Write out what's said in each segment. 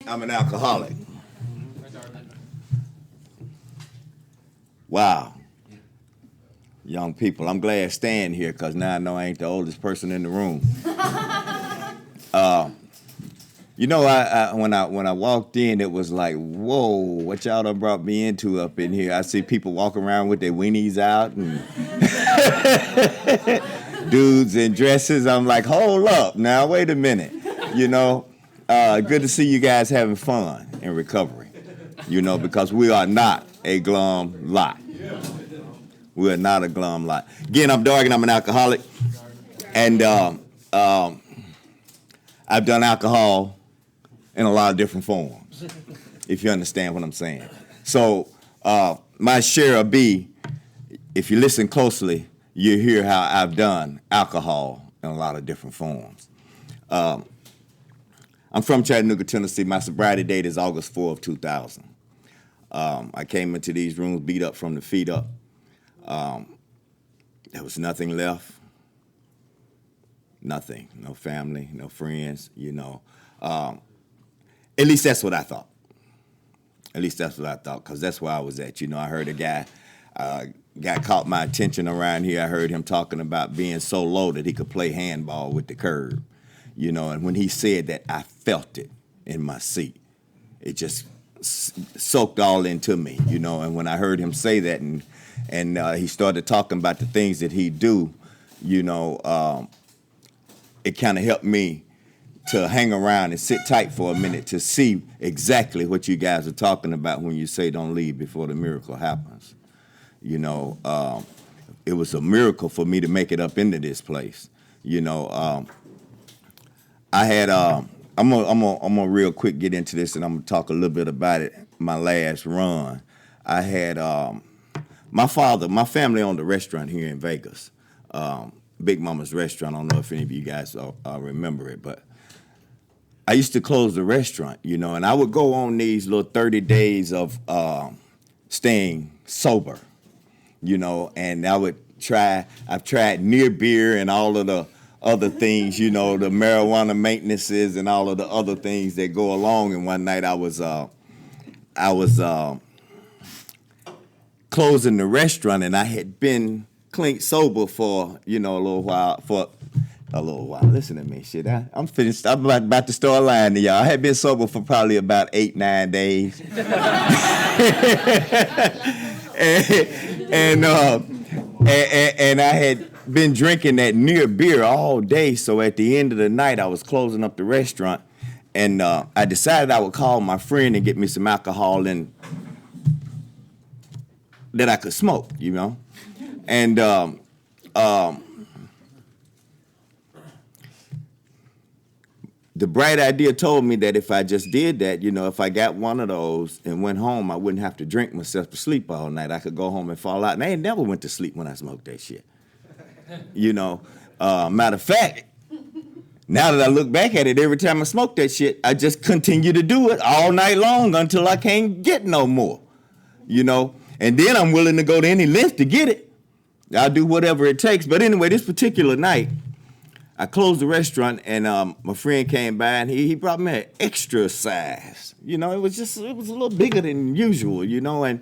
I'm an alcoholic. Wow. Young people, I'm glad Stan here because now I know I ain't the oldest person in the room. You know, when I walked in, it was like, whoa, what y'all done brought me into up in here? I see people walking around with their weenies out and dudes in dresses. I'm like, hold up now, wait a minute. You know, good to see you guys having fun in recovery, you know, because we are not a glum lot. We are not a glum lot. Again, I'm Dargin, I'm an alcoholic, and I've done alcohol in a lot of different forms, if you understand what I'm saying. So my share of B, if you listen closely, you hear how I've done alcohol in a lot of different forms. I'm from Chattanooga, Tennessee. My sobriety date is August 4 of 2000. I came into these rooms beat up from the feet up. There was nothing left. Nothing. No family, no friends, you know. At least that's what I thought. At least that's what I thought, because that's where I was at. You know, I heard a guy caught my attention around here. I heard him talking about being so low that he could play handball with the curb. You know, and when he said that, I felt it in my seat. It just soaked all into me, you know. And when I heard him say that, and he started talking about the things that he do, you know, it kind of helped me to hang around and sit tight for a minute to see exactly what you guys are talking about when you say don't leave before the miracle happens. You know, it was a miracle for me to make it up into this place. You know, I had I'm gonna real quick get into this, and I'm gonna talk a little bit about it. My last run, I had my family owned a restaurant here in Vegas, Big Mama's Restaurant. I don't know if any of you guys remember it, but I used to close the restaurant, you know, and I would go on these little 30 days of staying sober, you know, and I've tried near beer and all of the other things, you know, the marijuana maintenances and all of the other things that go along. And one night I was closing the restaurant, and I had been clean sober for, you know, a little while. Listen to me, shit. I'm finished. I'm about to start lying to y'all. I had been sober for probably about 8-9 days. and I had been drinking that near beer all day. So at the end of the night, I was closing up the restaurant, and I decided I would call my friend and get me some alcohol and that I could smoke, you know. And the bright idea told me that if I just did that, you know, if I got one of those and went home, I wouldn't have to drink myself to sleep all night. I could go home and fall out. And I ain't never went to sleep when I smoked that shit. You know, matter of fact, now that I look back at it, every time I smoke that shit, I just continue to do it all night long until I can't get no more, you know. And then I'm willing to go to any length to get it. I'll do whatever it takes. But anyway, this particular night, I closed the restaurant, and my friend came by, and he brought me an extra size. You know, it was a little bigger than usual, you know. And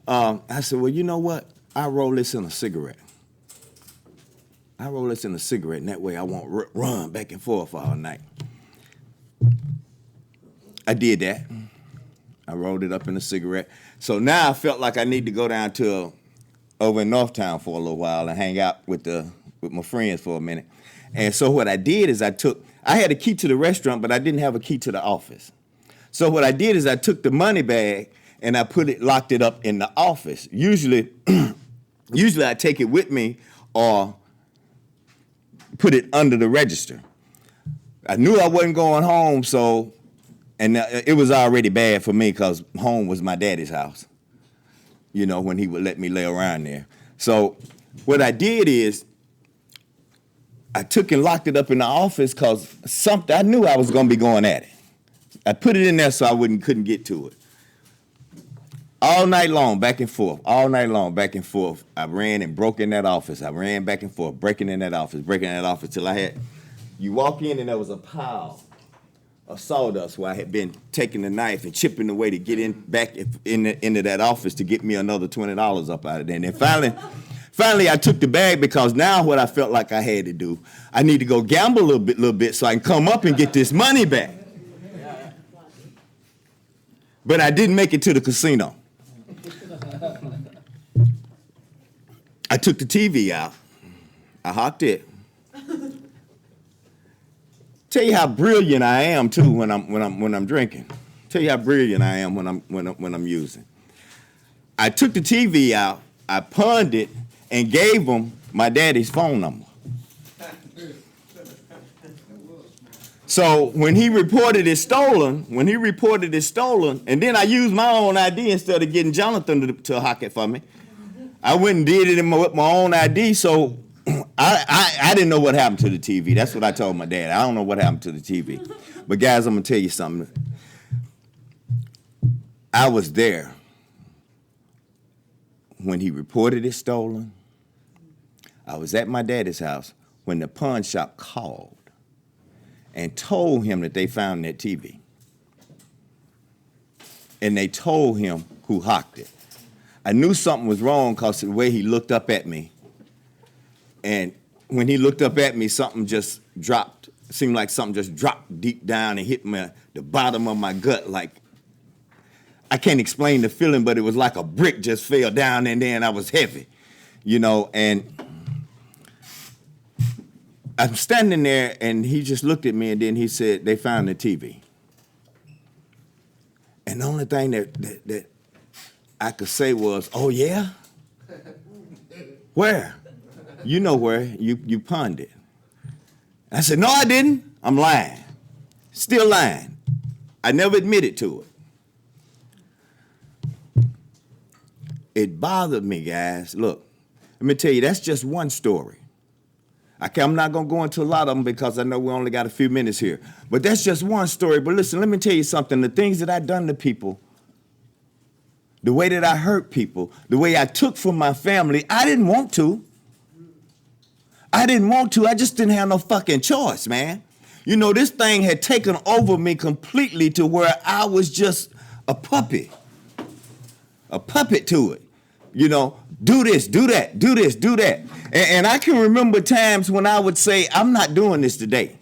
I said, well, you know what? I'll roll this in a cigarette. And that way I won't run back and forth all night. I did that. I rolled it up in a cigarette. So now I felt like I need to go down to over in Northtown for a little while and hang out with my friends for a minute. And so what I did is I had a key to the restaurant, but I didn't have a key to the office. So what I did is I took the money bag and I locked it up in the office. Usually I take it with me or put it under the register. I knew I wasn't going home, and it was already bad for me because home was my daddy's house, you know, when he would let me lay around there. So what I did is I took and locked it up in the office because I knew I was going to be going at it. I put it in there so I couldn't get to it. All night long, back and forth. I ran and broke in that office. I ran back and forth, breaking in that office till you walk in and there was a pile of sawdust where I had been taking the knife and chipping away to get into that office to get me another $20 up out of there. And then finally I took the bag because now what I felt like I had to do, I need to go gamble a little bit so I can come up and get this money back. But I didn't make it to the casino. I took the TV out. I hocked it. Tell you how brilliant I am too when I'm drinking. Tell you how brilliant I am when I'm using. I took the TV out. I pawned it and gave him my daddy's phone number. So when he reported it stolen, and then I used my own ID instead of getting Jonathan to hock it for me, I went and did it with my own ID, so I didn't know what happened to the TV. That's what I told my dad. I don't know what happened to the TV. But guys, I'm going to tell you something. I was there when he reported it stolen. I was at my daddy's house when the pawn shop called and told him that they found that TV. And they told him who hocked it. I knew something was wrong because of the way he looked up at me. And when he looked up at me, something just dropped. It seemed like something just dropped deep down and hit the bottom of my gut. Like, I can't explain the feeling, but it was like a brick just fell down in there and I was heavy, and I'm standing there and he just looked at me and then he said, they found the TV. And the only thing that I could say was, oh yeah? Where? You know where, you pawned it. I said, no, I didn't. I'm lying. Still lying. I never admitted to it. It bothered me, guys. Look, let me tell you, that's just one story. I'm not going to go into a lot of them because I know we only got a few minutes here. But that's just one story. But listen, let me tell you something. The things that I done to people, the way that I hurt people, the way I took from my family, I didn't want to. I just didn't have no fucking choice, man. This thing had taken over me completely to where I was just a puppet to it. Do this, do that, do this, do that. And I can remember times when I would say, I'm not doing this today.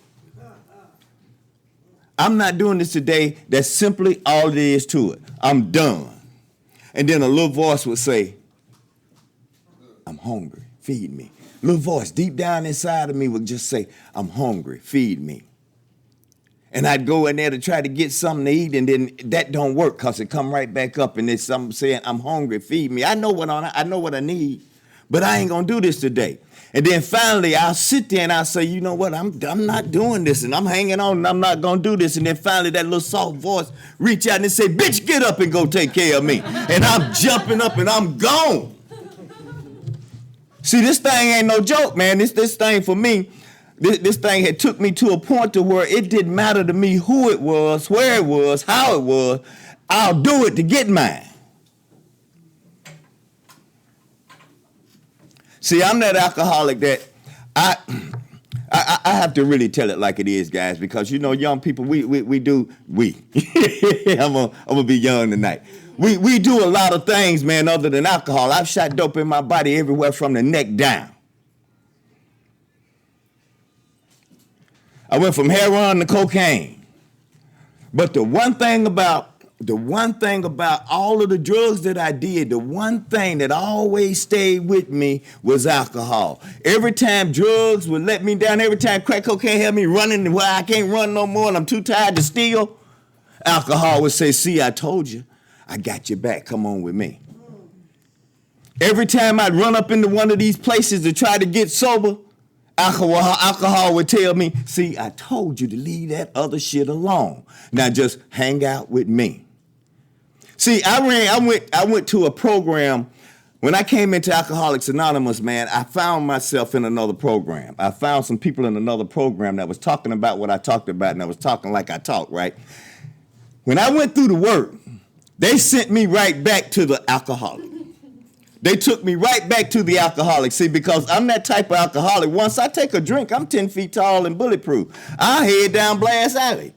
I'm not doing this today. That's simply all it is to it. I'm done. And then a little voice would say, I'm hungry, feed me. Little voice deep down inside of me would just say, I'm hungry, feed me. And I'd go in there to try to get something to eat, and then that don't work because it come right back up, and it's something saying, I'm hungry, feed me. I know what I need, but I ain't gonna do this today. And then finally, I'll sit there and I'll say, you know what, I'm not doing this, and I'm hanging on, and I'm not gonna do this. And then finally, that little soft voice reach out and say, bitch, get up and go take care of me. And I'm jumping up and I'm gone. See, this thing ain't no joke, man. This thing for me, this thing had took me to a point to where it didn't matter to me who it was, where it was, how it was. I'll do it to get mine. See, I'm that alcoholic that I have to really tell it like it is, guys, because young people, we I'm gonna be young tonight. We do a lot of things, man, other than alcohol. I've shot dope in my body everywhere from the neck down. I went from heroin to cocaine. But the one thing about all of the drugs that I did, the one thing that always stayed with me was alcohol. Every time drugs would let me down, every time crack cocaine had me running where I can't run no more and I'm too tired to steal, alcohol would say, see, I told you, I got your back, come on with me. Every time I'd run up into one of these places to try to get sober, alcohol would tell me, see, I told you to leave that other shit alone. Now just hang out with me. See, I went to a program. When I came into Alcoholics Anonymous, man, I found myself in another program. I found some people in another program that was talking about what I talked about, and I was talking like I talk, right? When I went through the work, they sent me right back to the alcoholic. They took me right back to the alcoholic. See, because I'm that type of alcoholic. Once I take a drink, I'm 10 feet tall and bulletproof. I'll head down Blast Alley.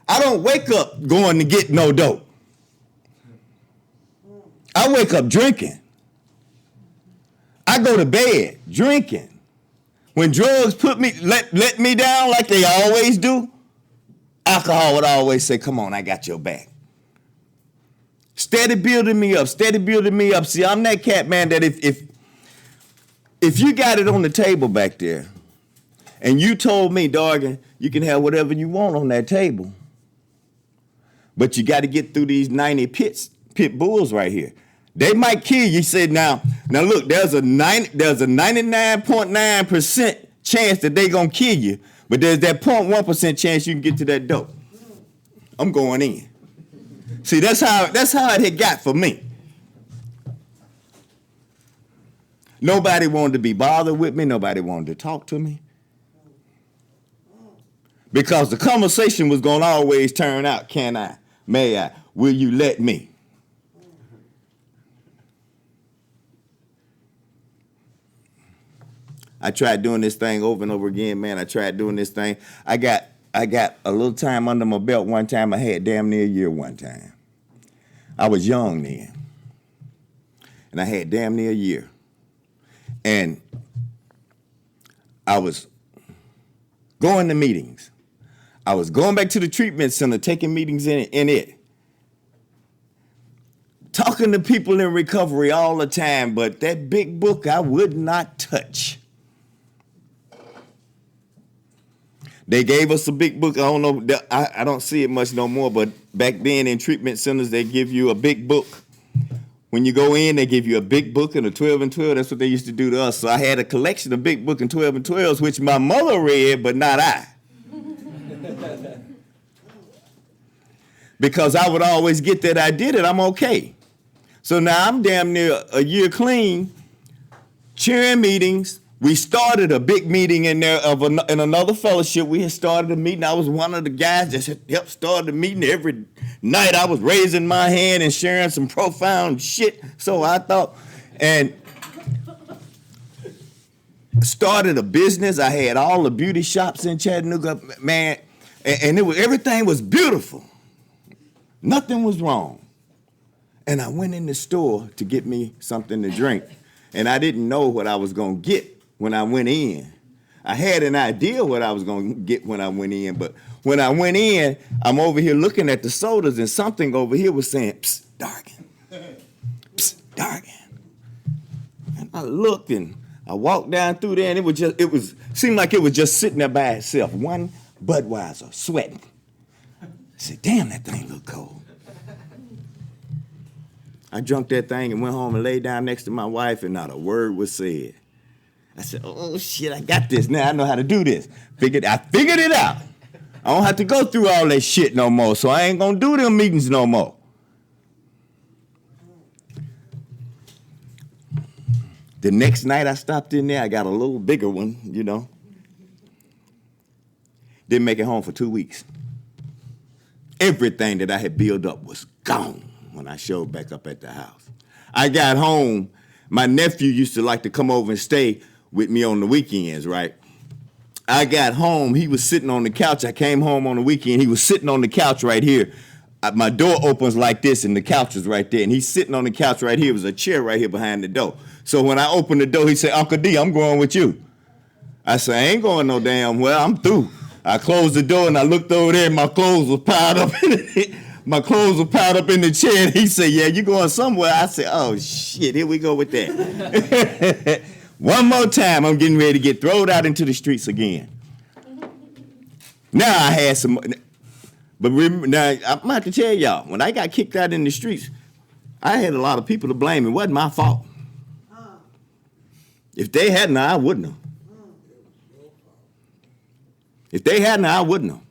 I don't wake up going to get no dope. I wake up drinking. I go to bed drinking. When drugs let me down like they always do, alcohol would always say, come on, I got your back. Steady building me up, steady building me up. See, I'm that cat, man, that if you got it on the table back there, and you told me, Dargin, you can have whatever you want on that table, but you got to get through these 90 pit bulls right here. They might kill you. You said, now look, there's a 99.9% chance that they gonna kill you, but there's that 0.1% chance you can get to that dope. I'm going in. See, that's how it had got for me. Nobody wanted to be bothered with me. Nobody wanted to talk to me. Because the conversation was going to always turn out, can I, may I, will you let me? I tried doing this thing over and over again, man. I tried doing this thing. I got a little time under my belt one time. I had damn near a year one time. I was young then. And I had damn near a year. And I was going to meetings. I was going back to the treatment center, taking meetings in it. Talking to people in recovery all the time, but that big book I would not touch. They gave us a big book. I don't know, I don't see it much no more, but back then in treatment centers, they give you a big book. When you go in, they give you a big book and a 12 and 12. That's what they used to do to us. So I had a collection of big book and 12 and 12s, which my mother read, but not I. Because I would always get that I did it, I'm okay. So now I'm damn near a year clean, chairing meetings. We started a big meeting in there in another fellowship. We had started a meeting. I was one of the guys that helped start the meeting. Every night I was raising my hand and sharing some profound shit. So I thought, and started a business. I had all the beauty shops in Chattanooga, man, and everything was beautiful. Nothing was wrong. And I went in the store to get me something to drink, and I didn't know what I was going to get when I went in. I had an idea what I was going to get when I went in, but when I went in, I'm over here looking at the sodas, and something over here was saying, psst, Dargin. Psst, Dargin. And I looked, and I walked down through there, and it seemed like it was just sitting there by itself. One Budweiser, sweating. I said, damn, that thing look cold. I drunk that thing and went home and laid down next to my wife, and not a word was said. I said, oh, shit, I got this. Now I know how to do this. I figured it out. I don't have to go through all that shit no more, so I ain't going to do them meetings no more. The next night I stopped in there, I got a little bigger one, you know. Didn't make it home for 2 weeks. Everything that I had built up was gone when I showed back up at the house. I got home. My nephew used to like to come over and stay with me on the weekends, right? I got home. He was sitting on the couch. I came home on the weekend. He was sitting on the couch right here. My door opens like this, and the couch is right there. And he's sitting on the couch right here. There was a chair right here behind the door. So when I opened the door, he said, Uncle D, I'm going with you. I said, I ain't going no damn well. I'm through. I closed the door, and I looked over there, and my clothes were piled up in it. My clothes were piled up in the chair, and he said, yeah, you going somewhere? I said, oh, shit, here we go with that. One more time, I'm getting ready to get thrown out into the streets again. Now I had some, but now I'm about to tell y'all, when I got kicked out in the streets, I had a lot of people to blame. It wasn't my fault. If they hadn't, I wouldn't have. If they hadn't, I wouldn't have.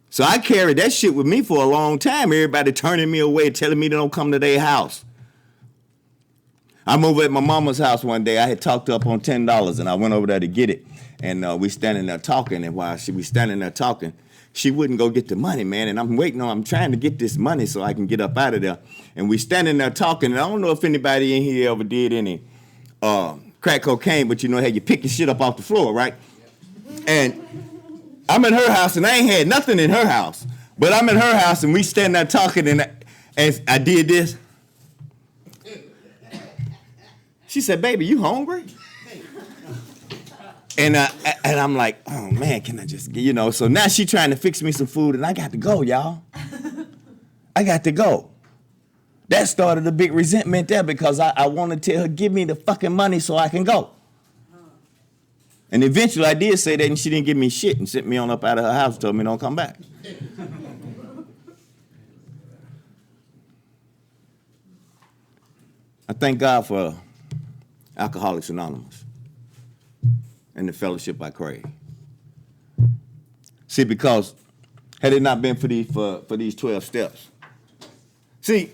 So I carried that shit with me for a long time. Everybody turning me away, telling me to don't come to their house. I'm over at my mama's house one day. I had talked up on $10, and I went over there to get it. And we standing there talking, and while she was standing there talking, she wouldn't go get the money, man. And I'm trying to get this money so I can get up out of there. And we standing there talking, and I don't know if anybody in here ever did any crack cocaine, but you know how you pick your shit up off the floor, right? And I'm in her house and I ain't had nothing in her house. But I'm in her house and we stand there talking and I did this. She said, baby, you hungry? And I'm like, oh, man, can I just, so now she trying to fix me some food and I got to go, y'all. I got to go. That started a big resentment there because I want to tell her, give me the fucking money so I can go. And eventually I did say that and she didn't give me shit and sent me on up out of her house and told me don't come back. I thank God for Alcoholics Anonymous and the fellowship I crave. See, because had it not been for these 12 steps, see,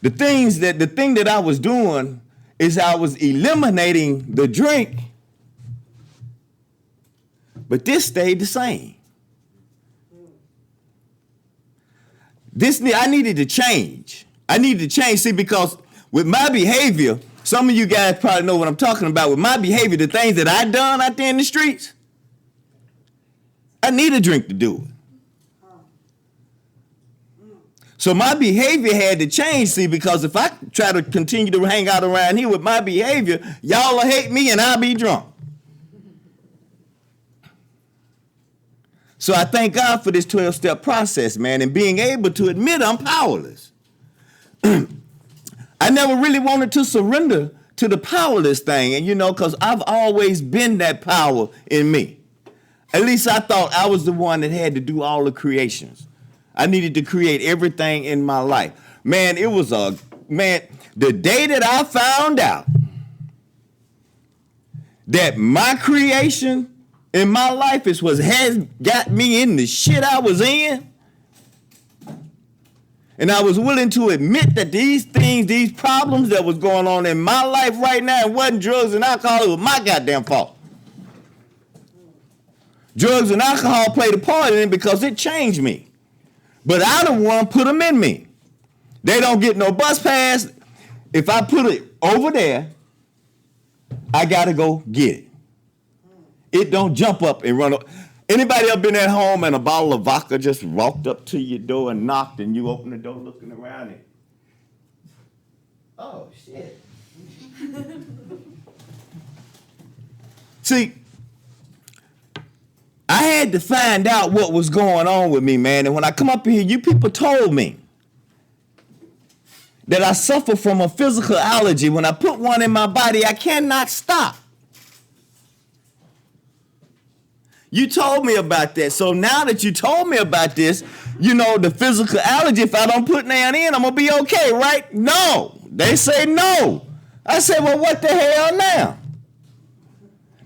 the thing that I was doing is I was eliminating the drink, but this stayed the same. I needed to change. See, because with my behavior, some of you guys probably know what I'm talking about. With my behavior, the things that I done out there in the streets, I need a drink to do it. So my behavior had to change, see, because if I try to continue to hang out around here with my behavior, y'all will hate me and I'll be drunk. So I thank God for this 12-step process, man, and being able to admit I'm powerless. I never really wanted to surrender to the powerless thing, and because I've always been that power in me. At least I thought I was the one that had to do all the creations. I needed to create everything in my life. Man, the day that I found out that my creation in my life is what has got me in the shit I was in, and I was willing to admit that these things, these problems that was going on in my life right now, it wasn't drugs and alcohol, it was my goddamn fault. Drugs and alcohol played a part in it because it changed me. But I the one put them in me. They don't get no bus pass. If I put it over there, I got to go get it. It don't jump up and run up. Anybody ever been at home and a bottle of vodka just walked up to your door and knocked and you open the door looking around it? Oh, shit. See, I had to find out what was going on with me, man. And when I come up here, you people told me that I suffer from a physical allergy. When I put one in my body, I cannot stop. You told me about that. So now that you told me about this, the physical allergy, if I don't put none in, I'm going to be okay, right? No. They say no. I said, well, what the hell now?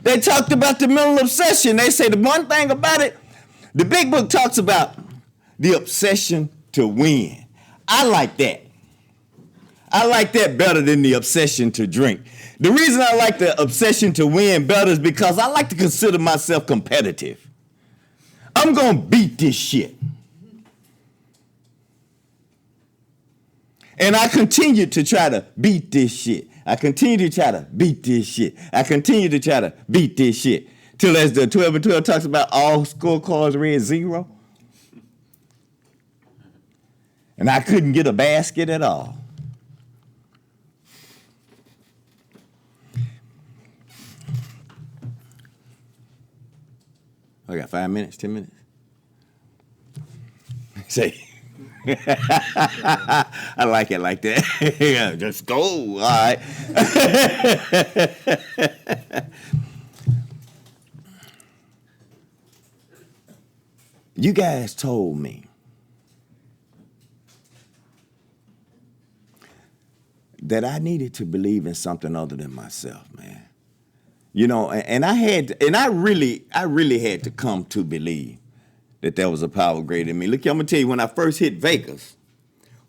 They talked about the mental obsession. They say the one thing about it, the big book talks about the obsession to win. I like that. I like that better than the obsession to drink. The reason I like the obsession to win better is because I like to consider myself competitive. I'm going to beat this shit. And I continue to try to beat this shit. I continue to try to beat this shit. I continue to try to beat this shit. Till as the 12 and 12 talks about all scorecards read 0. And I couldn't get a basket at all. I got 5 minutes, 10 minutes. Say. I like it like that. Yeah, just go. All right. You guys told me that I needed to believe in something other than myself, man. And I really had to come to believe that there was a power greater than me. Look, I'm gonna tell you, when I first hit Vegas,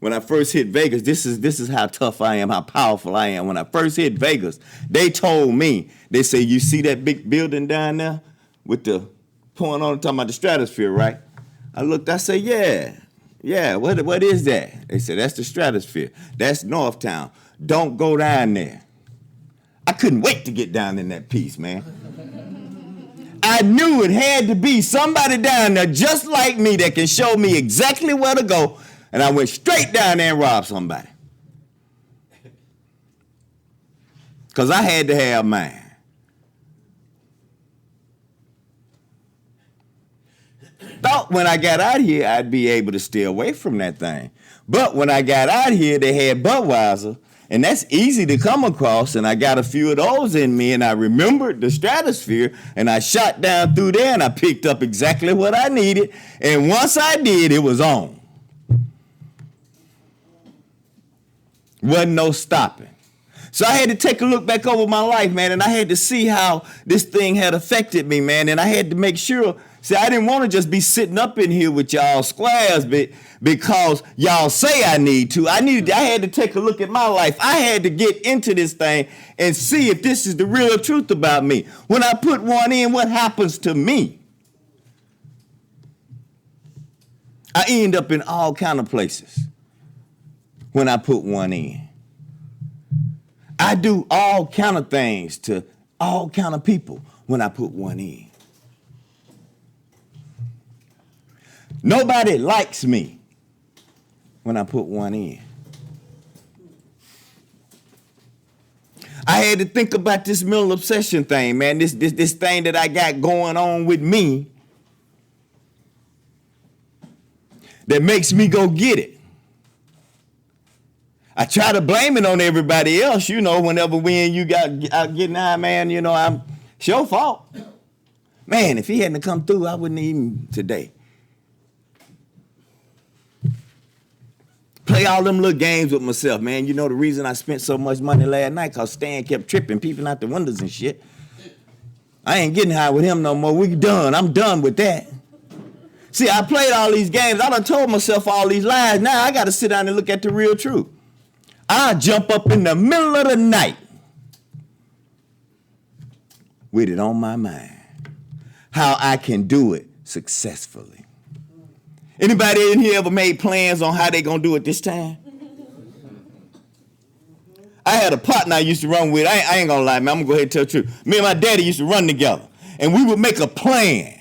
this is how tough I am, how powerful I am. When I first hit Vegas, they told me, they say, you see that big building down there with the point on it, talking about the stratosphere, right? I looked, I said, yeah, what is that? They said, that's the stratosphere. That's Northtown. Don't go down there. I couldn't wait to get down in that piece, man. I knew it had to be somebody down there just like me that can show me exactly where to go. And I went straight down there and robbed somebody. Because I had to have mine. Thought when I got out here, I'd be able to stay away from that thing. But when I got out here, they had Budweiser, and that's easy to come across, and I got a few of those in me, and I remembered the stratosphere, and I shot down through there, and I picked up exactly what I needed, and once I did, it was on. Wasn't no stopping. So I had to take a look back over my life, man, and I had to see how this thing had affected me, man, and I had to make sure. See, I didn't want to just be sitting up in here with y'all squares because y'all say I need to. I had to take a look at my life. I had to get into this thing and see if this is the real truth about me. When I put one in, what happens to me? I end up in all kind of places when I put one in. I do all kind of things to all kind of people when I put one in. Nobody likes me when I put one in. I had to think about this mental obsession thing, man. This thing that I got going on with me that makes me go get it. I try to blame it on everybody else, whenever you got out getting high, man, it's your fault. Man, if he hadn't come through, I wouldn't even today. Play all them little games with myself, man. The reason I spent so much money last night, because Stan kept tripping, peeping out the windows and shit. I ain't getting high with him no more. We done. I'm done with that. See, I played all these games. I done told myself all these lies. Now I got to sit down and look at the real truth. I jump up in the middle of the night with it on my mind. How I can do it successfully. Anybody in here ever made plans on how they gonna do it this time? I had a partner I used to run with. I ain't gonna lie, man. I'm gonna go ahead and tell the truth. Me and my daddy used to run together, and we would make a plan.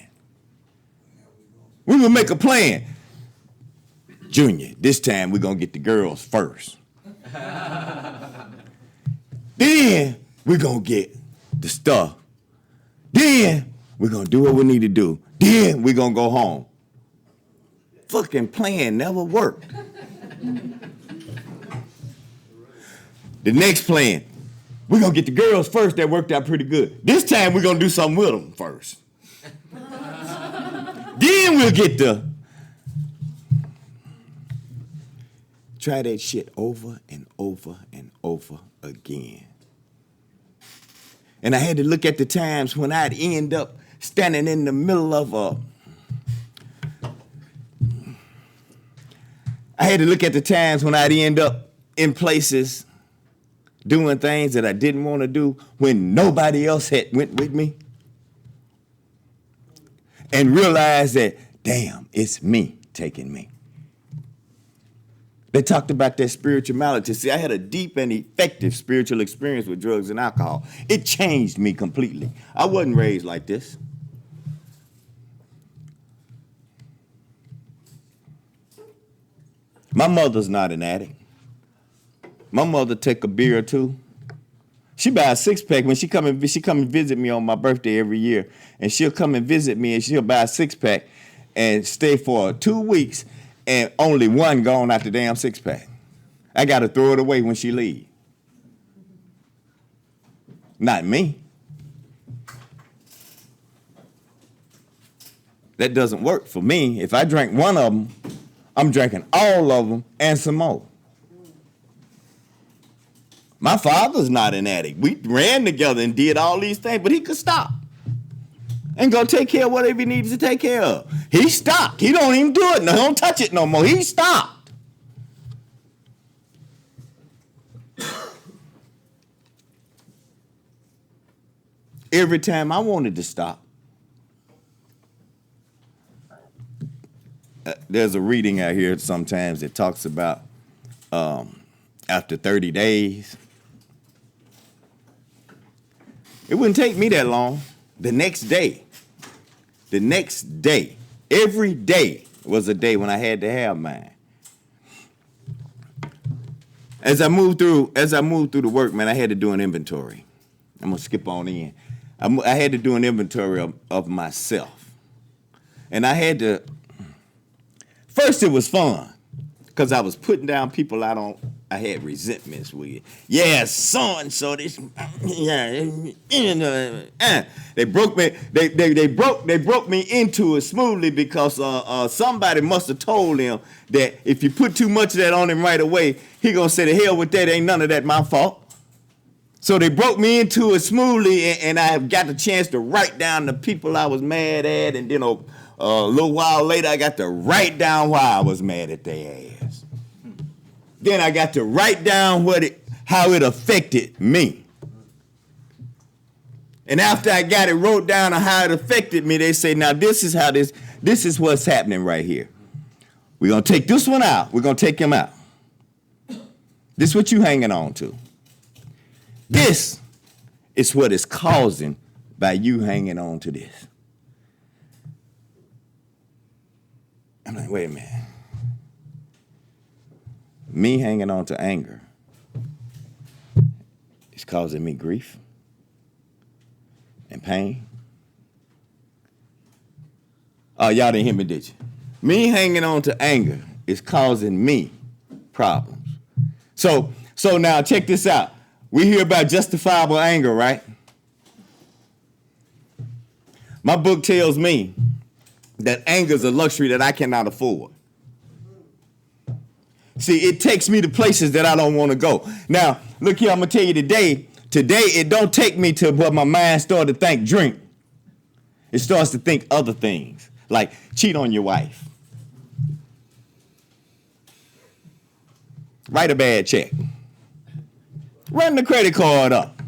Junior, this time we're gonna get the girls first. Then we're gonna get the stuff. Then we're gonna do what we need to do. Then we're gonna go home. Fucking plan never worked. The next plan, we're gonna get the girls first. That worked out pretty good. This time we're gonna do something with them first. Then we'll get try that shit over and over and over again. And I had to look at the times when I'd end up standing in the middle of I had to look at the times when I'd end up in places doing things that I didn't want to do when nobody else had went with me. And realize that, damn, it's me taking me. They talked about that spirituality. See, I had a deep and effective spiritual experience with drugs and alcohol. It changed me completely. I wasn't raised like this. My mother's not an addict. My mother take a beer or two. She buy a six-pack when she come and visit me on my birthday every year. And she'll come and visit me and she'll buy a six-pack and stay for 2 weeks and only one gone out the damn six-pack. I got to throw it away when she leave. Not me. That doesn't work for me. If I drink one of them, I'm drinking all of them and some more. My father's not an addict. We ran together and did all these things, but he could stop and go take care of whatever he needed to take care of. He stopped. He don't even do it. No, he don't touch it no more. He stopped. Every time I wanted to stop, there's a reading out here sometimes that talks about after 30 days. It wouldn't take me that long. The next day, The next day, every day was a day when I had to have mine. As I moved through the work, man, I had to do an inventory. I'm gonna skip on in. I had to do an inventory of myself, and I had to. First, it was fun because I was putting down people I had resentments with. Yeah, son, so this, yeah, they broke me. They broke me into it smoothly because somebody must have told him that if you put too much of that on him right away, he gonna say, "The hell with that, ain't none of that my fault." So they broke me into it smoothly, and I got the chance to write down the people I was mad at, and then a little while later, I got to write down why I was mad at their ass. Then I got to write down how it affected me. And after I got it wrote down on how it affected me, they say, now this is what's happening right here. We're gonna take this one out. We're gonna take him out. This is what you hanging on to. This is what is causing by you hanging on to this. I'm like, wait a minute. Me hanging on to anger is causing me grief and pain. Oh, y'all didn't hear me, did you? Me hanging on to anger is causing me problems. So now check this out. We hear about justifiable anger, right? My book tells me that anger is a luxury that I cannot afford. See, it takes me to places that I don't want to go. Now, look here, I'm going to tell you today it don't take me to where my mind starts to think drink. It starts to think other things, like cheat on your wife. Write a bad check. Run the credit card up.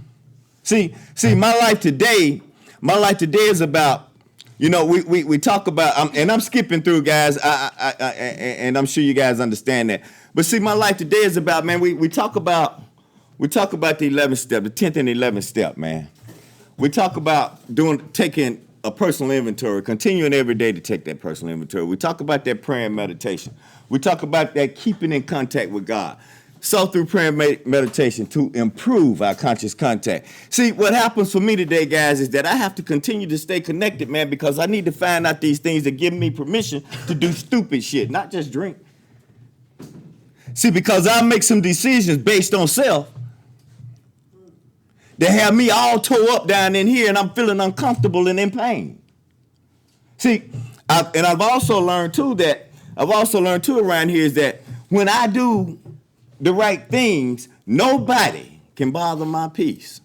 See, my life today is about, we talk about, and I'm skipping through, guys, and I'm sure you guys understand that. But see, my life today is about, man, we talk about the 11th step, the 10th and 11th step, man. We talk about taking a personal inventory, continuing every day to take that personal inventory. We talk about that prayer and meditation. We talk about that keeping in contact with God. So through prayer and meditation to improve our conscious contact. See, what happens for me today, guys, is that I have to continue to stay connected, man, because I need to find out these things that give me permission to do stupid shit, not just drink. See, because I make some decisions based on self that have me all tore up down in here, and I'm feeling uncomfortable and in pain. See, I've also learned too around here is that when I do the right things, nobody can bother my peace.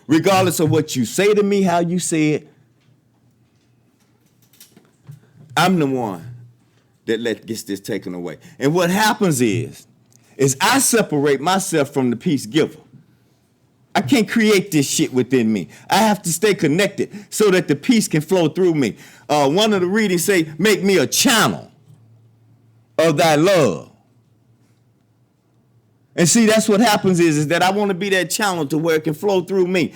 Regardless of what you say to me, how you say it, I'm the one that gets this taken away. And what happens is I separate myself from the peace giver. I can't create this shit within me. I have to stay connected so that the peace can flow through me. One of the readings say, make me a channel of thy love. And see, that's what happens is that I want to be that channel to where it can flow through me.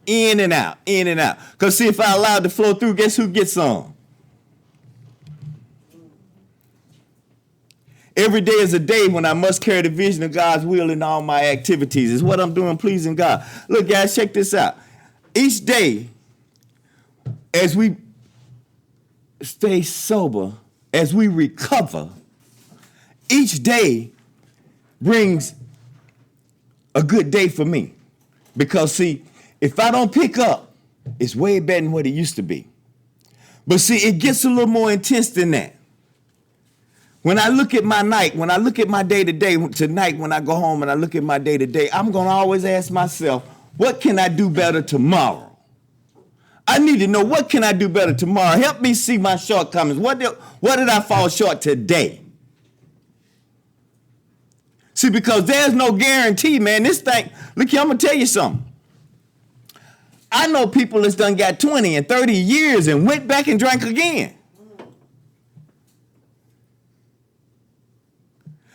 In and out. Because see, if I allow it to flow through, guess who gets some? Every day is a day when I must carry the vision of God's will in all my activities. Is what I'm doing pleasing God. Look, guys, check this out. Each day, as we stay sober, as we recover, each day brings a good day for me. Because, see, if I don't pick up, it's way better than what it used to be. But, see, it gets a little more intense than that. When I look at my night, when I look at my day-to-day, tonight when I go home and I look at my day-to-day, I'm going to always ask myself, what can I do better tomorrow? I need to know, what can I do better tomorrow? Help me see my shortcomings. What did I fall short today? See, because there's no guarantee, man. This thing, look here, I'm going to tell you something. I know people that's done got 20 and 30 years and went back and drank again.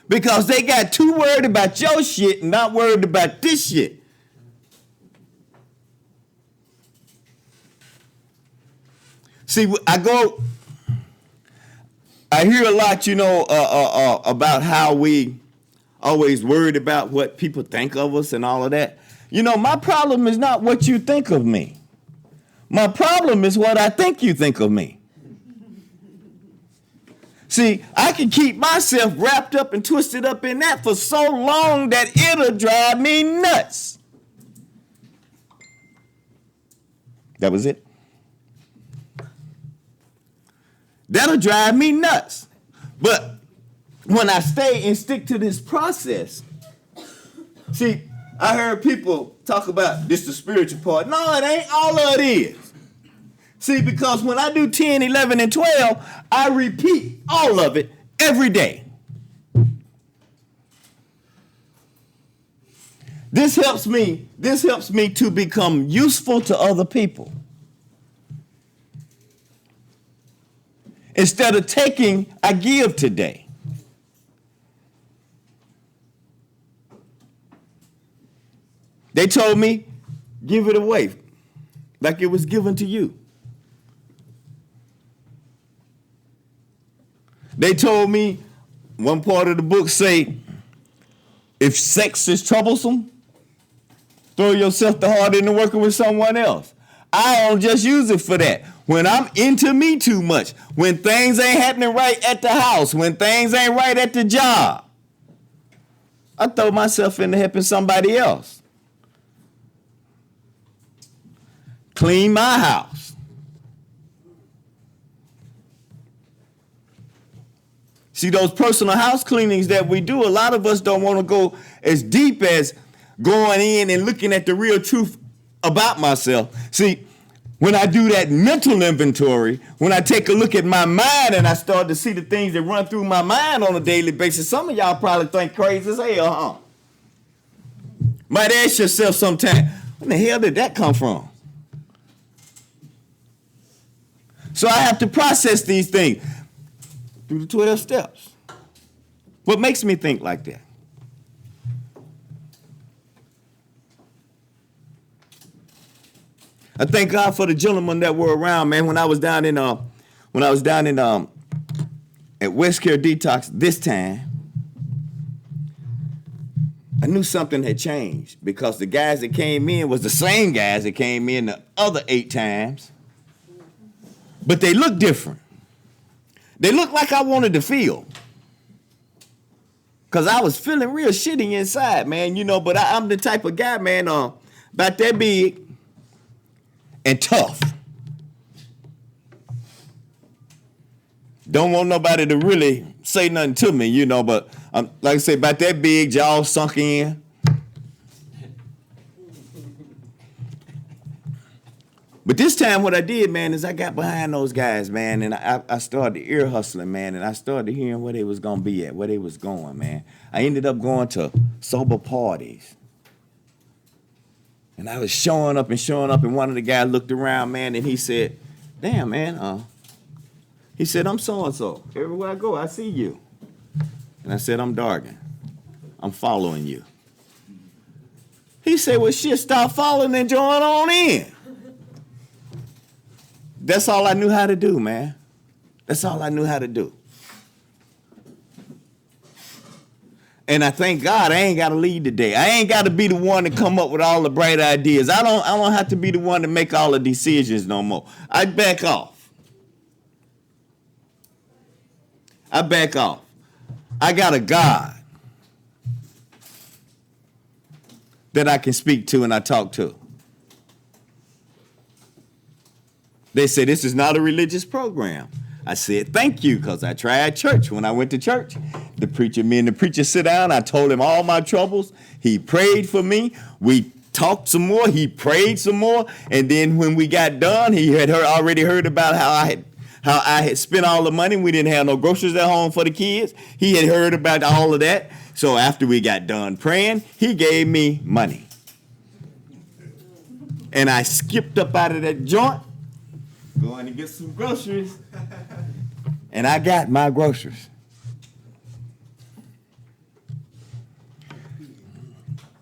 Because they got too worried about your shit and not worried about this shit. See, I hear a lot, about how we always worried about what people think of us and all of that. My problem is not what you think of me. My problem is what I think you think of me. See, I can keep myself wrapped up and twisted up in that for so long that it'll drive me nuts. That was it. That'll drive me nuts. But when I stay and stick to this process, see, I heard people talk about this the spiritual part. No, it ain't. All of it is. See, because when I do 10, 11, and 12, I repeat all of it every day. This helps me to become useful to other people. Instead of taking, I give today. They told me, give it away like it was given to you. They told me, one part of the book say, if sex is troublesome, throw yourself the heart into working with someone else. I don't just use it for that. When I'm into me too much, when things ain't happening right at the house, when things ain't right at the job, I throw myself into helping somebody else. Clean my house. See, those personal house cleanings that we do, a lot of us don't want to go as deep as going in and looking at the real truth about myself. See, when I do that mental inventory, when I take a look at my mind and I start to see the things that run through my mind on a daily basis, some of y'all probably think crazy as hell, huh? Might ask yourself sometime, where the hell did that come from? So I have to process these things through the 12 steps. What makes me think like that? I thank God for the gentlemen that were around, man. When I was down in at West Care Detox this time, I knew something had changed because the guys that came in was the same guys that came in the other 8 times, but they looked different. They looked like I wanted to feel, because I was feeling real shitty inside, man, but I'm the type of guy, man, about that big and tough. Don't want nobody to really say nothing to me, but like I say, about that big, jaw sunk in. But this time what I did, man, is I got behind those guys, man, and I started ear hustling, man, and I started hearing where they was going to be at, where they was going, man. I ended up going to sober parties. And I was showing up, and one of the guys looked around, man, and he said, damn, man, he said, I'm so-and-so. Everywhere I go, I see you. And I said, I'm Dargin. I'm following you. He said, well, shit, stop following and join on in. That's all I knew how to do, man. That's all I knew how to do. And I thank God I ain't got to lead today. I ain't got to be the one to come up with all the bright ideas. I don't have to be the one to make all the decisions no more. I back off. I got a God that I can speak to and I talk to. They said, this is not a religious program. I said, thank you, because I tried church. When I went to church, me and the preacher sit down. I told him all my troubles. He prayed for me. We talked some more. He prayed some more. And then when we got done, he had already heard about how I had spent all the money. We didn't have no groceries at home for the kids. He had heard about all of that. So after we got done praying, he gave me money. And I skipped up out of that joint, going to get some groceries, and I got my groceries.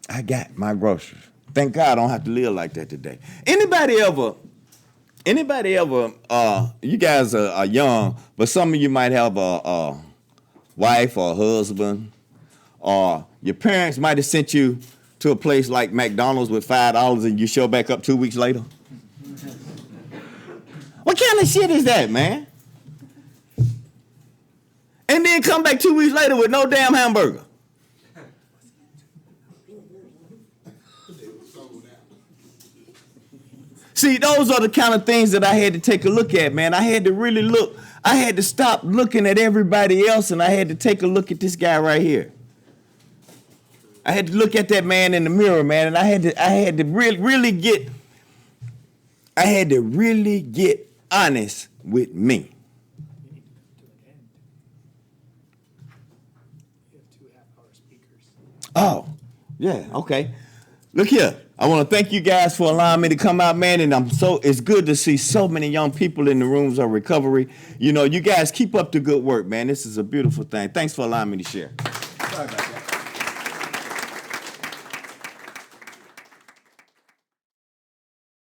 I got my groceries. Thank God I don't have to live like that today. Anybody ever Anybody ever, you guys are young, but some of you might have a wife or a husband, or your parents might have sent you to a place like McDonald's with $5 and you show back up 2 weeks later? What kind of shit is that, man? And then come back 2 weeks later with no damn hamburger. See, those are the kind of things that I had to take a look at, man. I had to really look. I had to stop looking at everybody else, and I had to take a look at this guy right here. I had to look at that man in the mirror, man, and I had to really get honest with me. Oh, yeah, okay. Look here. I want to thank you guys for allowing me to come out, man, and it's good to see so many young people in the rooms of recovery. You know, you guys keep up the good work, man. This is a beautiful thing. Thanks for allowing me to share. Sorry about that.